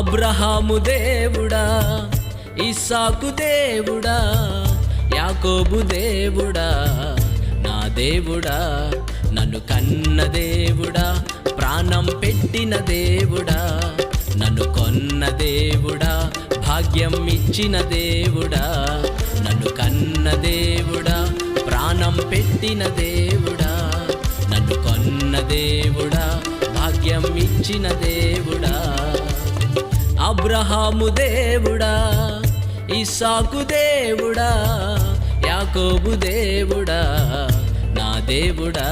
అబ్రహాము దేవుడా, ఇస్సాకు దేవుడా, యాకోబు దేవుడా, నా దేవుడా, నన్ను కన్న దేవుడా, ప్రాణం పెట్టిన దేవుడా, నన్ను కొన్న దేవుడా, భాగ్యం ఇచ్చిన దేవుడా, నన్ను కన్న దేవుడా, ప్రాణం పెట్టిన దేవుడా, నన్ను కొన్న దేవుడా, భాగ్యం ఇచ్చిన దేవుడా. అబ్రహాము దేవుడా, ఇస్సాకు దేవుడా, యాకోబు దేవుడా, నా దేవుడా.